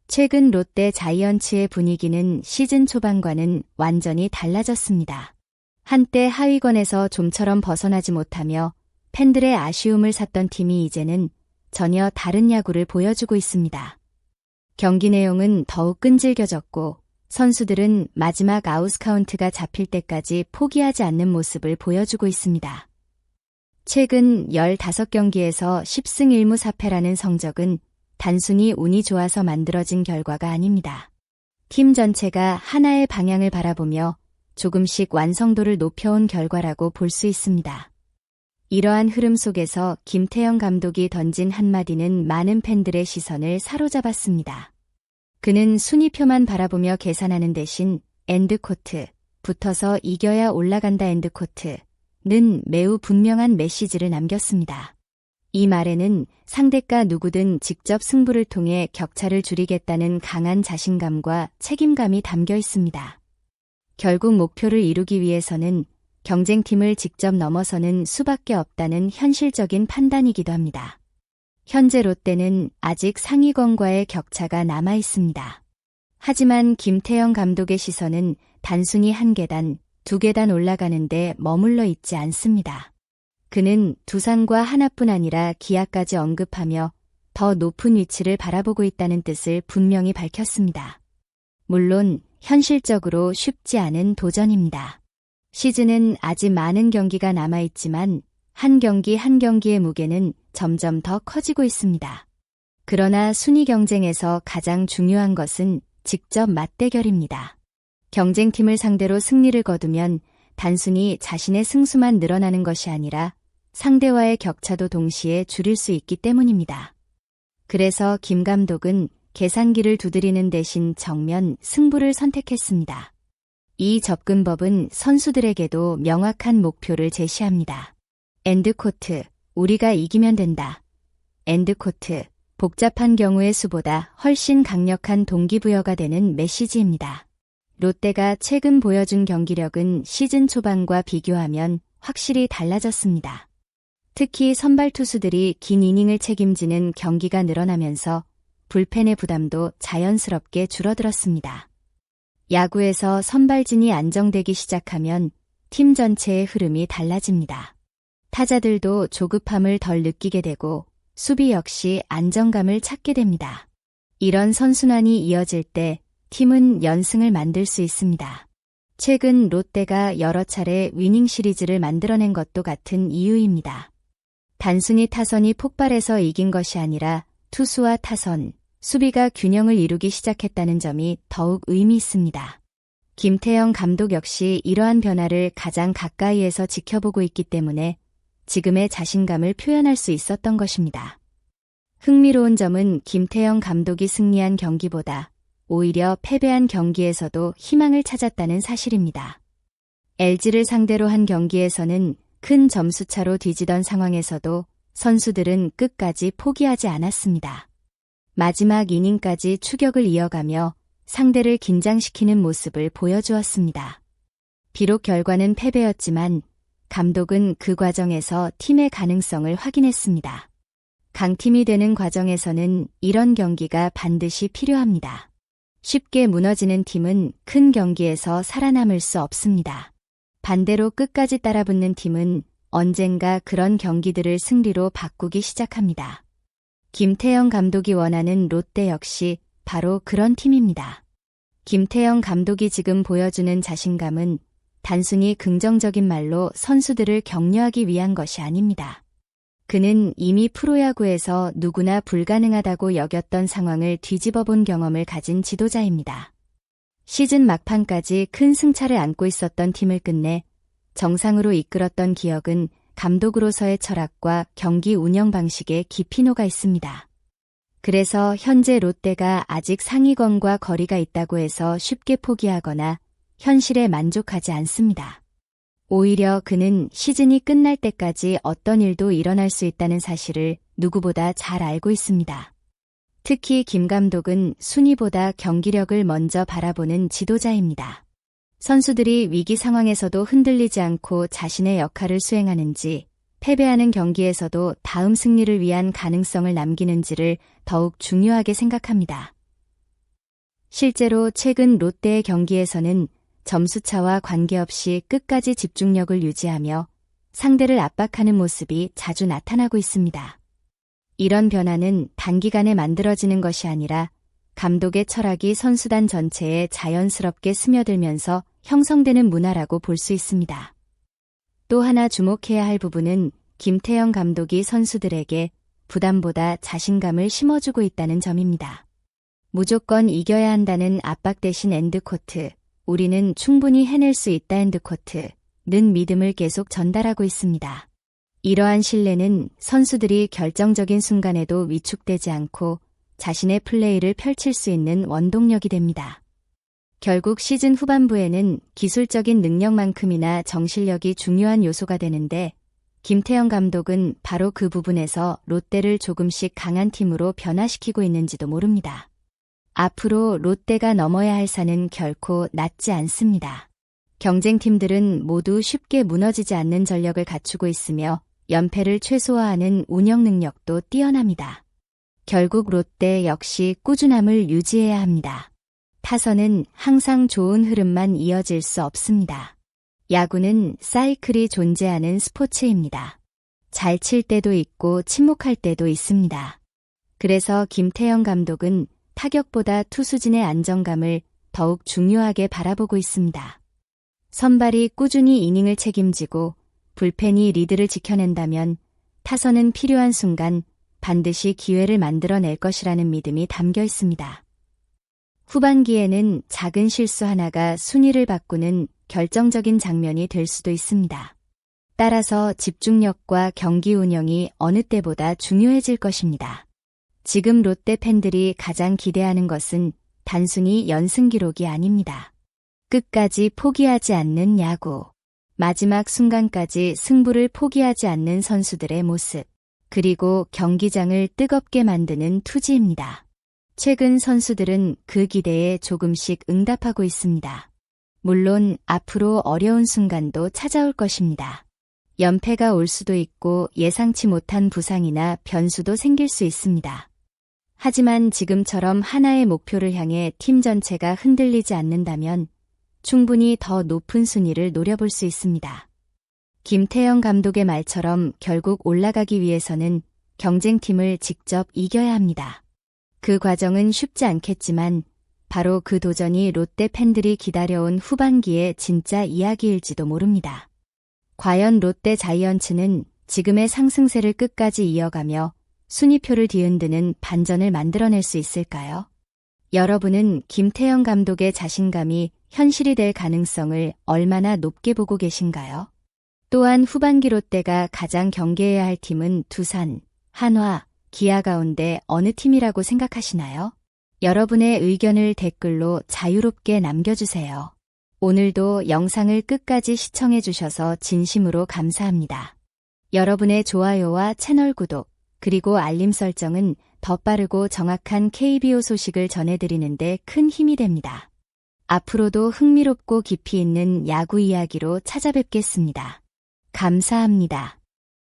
최근 롯데 자이언츠의 분위기는 시즌 초반과는 완전히 달라졌습니다. 한때 하위권에서 좀처럼 벗어나지 못하며 팬들의 아쉬움을 샀던 팀이 이제는 전혀 다른 야구를 보여주고 있습니다. 경기 내용은 더욱 끈질겨졌고 선수들은 마지막 아웃카운트가 잡힐 때까지 포기하지 않는 모습을 보여주고 있습니다. 최근 15경기에서 10승 1무 4패라는 성적은 단순히 운이 좋아서 만들어진 결과가 아닙니다. 팀 전체가 하나의 방향을 바라보며 조금씩 완성도를 높여온 결과라고 볼 수 있습니다. 이러한 흐름 속에서 김태형 감독이 던진 한마디는 많은 팬들의 시선을 사로잡았습니다. 그는 순위표만 바라보며 계산하는 대신 엔드코트, 붙어서 이겨야 올라간다 엔드코트는 매우 분명한 메시지를 남겼습니다. 이 말에는 상대가 누구든 직접 승부를 통해 격차를 줄이겠다는 강한 자신감과 책임감이 담겨 있습니다. 결국 목표를 이루기 위해서는 경쟁팀을 직접 넘어서는 수밖에 없다는 현실적인 판단이기도 합니다. 현재 롯데는 아직 상위권과의 격차가 남아 있습니다. 하지만 김태형 감독의 시선은 단순히 한 계단, 두 계단 올라가는 데 머물러 있지 않습니다. 그는 두산과 하나뿐 아니라 기아까지 언급하며 더 높은 위치를 바라보고 있다는 뜻을 분명히 밝혔습니다. 물론 현실적으로 쉽지 않은 도전입니다. 시즌은 아직 많은 경기가 남아있지만 한 경기 한 경기의 무게는 점점 더 커지고 있습니다. 그러나 순위 경쟁에서 가장 중요한 것은 직접 맞대결입니다. 경쟁팀을 상대로 승리를 거두면 단순히 자신의 승수만 늘어나는 것이 아니라 상대와의 격차도 동시에 줄일 수 있기 때문입니다. 그래서 김 감독은 계산기를 두드리는 대신 정면 승부를 선택했습니다. 이 접근법은 선수들에게도 명확한 목표를 제시합니다. 엔드코트, 우리가 이기면 된다. 엔드코트, 복잡한 경우의 수보다 훨씬 강력한 동기부여가 되는 메시지입니다. 롯데가 최근 보여준 경기력은 시즌 초반과 비교하면 확실히 달라졌습니다. 특히 선발 투수들이 긴 이닝을 책임지는 경기가 늘어나면서 불펜의 부담도 자연스럽게 줄어들었습니다. 야구에서 선발진이 안정되기 시작하면 팀 전체의 흐름이 달라집니다. 타자들도 조급함을 덜 느끼게 되고 수비 역시 안정감을 찾게 됩니다. 이런 선순환이 이어질 때 팀은 연승을 만들 수 있습니다. 최근 롯데가 여러 차례 위닝 시리즈를 만들어낸 것도 같은 이유입니다. 단순히 타선이 폭발해서 이긴 것이 아니라 투수와 타선, 수비가 균형을 이루기 시작했다는 점이 더욱 의미 있습니다. 김태형 감독 역시 이러한 변화를 가장 가까이에서 지켜보고 있기 때문에 지금의 자신감을 표현할 수 있었던 것입니다. 흥미로운 점은 김태형 감독이 승리한 경기보다 오히려 패배한 경기에서도 희망을 찾았다는 사실입니다. LG를 상대로 한 경기에서는 큰 점수차로 뒤지던 상황에서도 선수들은 끝까지 포기하지 않았습니다. 마지막 이닝까지 추격을 이어가며 상대를 긴장시키는 모습을 보여주었습니다. 비록 결과는 패배였지만 감독은 그 과정에서 팀의 가능성을 확인했습니다. 강팀이 되는 과정에서는 이런 경기가 반드시 필요합니다. 쉽게 무너지는 팀은 큰 경기에서 살아남을 수 없습니다. 반대로 끝까지 따라붙는 팀은 언젠가 그런 경기들을 승리로 바꾸기 시작합니다. 김태형 감독이 원하는 롯데 역시 바로 그런 팀입니다. 김태형 감독이 지금 보여주는 자신감은 단순히 긍정적인 말로 선수들을 격려하기 위한 것이 아닙니다. 그는 이미 프로야구에서 누구나 불가능하다고 여겼던 상황을 뒤집어 본 경험을 가진 지도자입니다. 시즌 막판까지 큰 승차를 안고 있었던 팀을 끝내 정상으로 이끌었던 기억은 감독으로서의 철학과 경기 운영 방식에 깊이 녹아 있습니다. 그래서 현재 롯데가 아직 상위권과 거리가 있다고 해서 쉽게 포기하거나 현실에 만족하지 않습니다. 오히려 그는 시즌이 끝날 때까지 어떤 일도 일어날 수 있다는 사실을 누구보다 잘 알고 있습니다. 특히 김 감독은 순위보다 경기력을 먼저 바라보는 지도자입니다. 선수들이 위기 상황에서도 흔들리지 않고 자신의 역할을 수행하는지, 패배하는 경기에서도 다음 승리를 위한 가능성을 남기는지를 더욱 중요하게 생각합니다. 실제로 최근 롯데의 경기에서는 점수차와 관계없이 끝까지 집중력을 유지하며 상대를 압박하는 모습이 자주 나타나고 있습니다. 이런 변화는 단기간에 만들어지는 것이 아니라 감독의 철학이 선수단 전체에 자연스럽게 스며들면서 형성되는 문화라고 볼 수 있습니다. 또 하나 주목해야 할 부분은 김태형 감독이 선수들에게 부담보다 자신감을 심어주고 있다는 점입니다. 무조건 이겨야 한다는 압박 대신 엔드코트, 우리는 충분히 해낼 수 있다 엔드코트는 믿음을 계속 전달하고 있습니다. 이러한 신뢰는 선수들이 결정적인 순간에도 위축되지 않고 자신의 플레이를 펼칠 수 있는 원동력이 됩니다. 결국 시즌 후반부에는 기술적인 능력만큼이나 정실력이 중요한 요소가 되는데 김태형 감독은 바로 그 부분에서 롯데를 조금씩 강한 팀으로 변화시키고 있는지도 모릅니다. 앞으로 롯데가 넘어야 할 산은 결코 낮지 않습니다. 경쟁팀들은 모두 쉽게 무너지지 않는 전력을 갖추고 있으며 연패를 최소화하는 운영 능력도 뛰어납니다. 결국 롯데 역시 꾸준함을 유지해야 합니다. 타선은 항상 좋은 흐름만 이어질 수 없습니다. 야구는 사이클이 존재하는 스포츠입니다. 잘 칠 때도 있고 침묵할 때도 있습니다. 그래서 김태형 감독은 타격보다 투수진의 안정감을 더욱 중요하게 바라보고 있습니다. 선발이 꾸준히 이닝을 책임지고 불펜이 리드를 지켜낸다면 타선은 필요한 순간 반드시 기회를 만들어낼 것이라는 믿음이 담겨 있습니다. 후반기에는 작은 실수 하나가 순위를 바꾸는 결정적인 장면이 될 수도 있습니다. 따라서 집중력과 경기 운영이 어느 때보다 중요해질 것입니다. 지금 롯데 팬들이 가장 기대하는 것은 단순히 연승 기록이 아닙니다. 끝까지 포기하지 않는 야구, 마지막 순간까지 승부를 포기하지 않는 선수들의 모습, 그리고 경기장을 뜨겁게 만드는 투지입니다. 최근 선수들은 그 기대에 조금씩 응답하고 있습니다. 물론 앞으로 어려운 순간도 찾아올 것입니다. 연패가 올 수도 있고 예상치 못한 부상이나 변수도 생길 수 있습니다. 하지만 지금처럼 하나의 목표를 향해 팀 전체가 흔들리지 않는다면 충분히 더 높은 순위를 노려볼 수 있습니다. 김태형 감독의 말처럼 결국 올라가기 위해서는 경쟁팀을 직접 이겨야 합니다. 그 과정은 쉽지 않겠지만 바로 그 도전이 롯데 팬들이 기다려온 후반기의 진짜 이야기일지도 모릅니다. 과연 롯데 자이언츠는 지금의 상승세를 끝까지 이어가며 순위표를 뒤흔드는 반전을 만들어낼 수 있을까요? 여러분은 김태형 감독의 자신감이 현실이 될 가능성을 얼마나 높게 보고 계신가요? 또한 후반기 롯데가 가장 경계해야 할 팀은 두산, 한화, 기아 가운데 어느 팀이라고 생각하시나요? 여러분의 의견을 댓글로 자유롭게 남겨주세요. 오늘도 영상을 끝까지 시청해주셔서 진심으로 감사합니다. 여러분의 좋아요와 채널 구독, 그리고 알림 설정은 더 빠르고 정확한 KBO 소식을 전해드리는 데 큰 힘이 됩니다. 앞으로도 흥미롭고 깊이 있는 야구 이야기로 찾아뵙겠습니다. 감사합니다.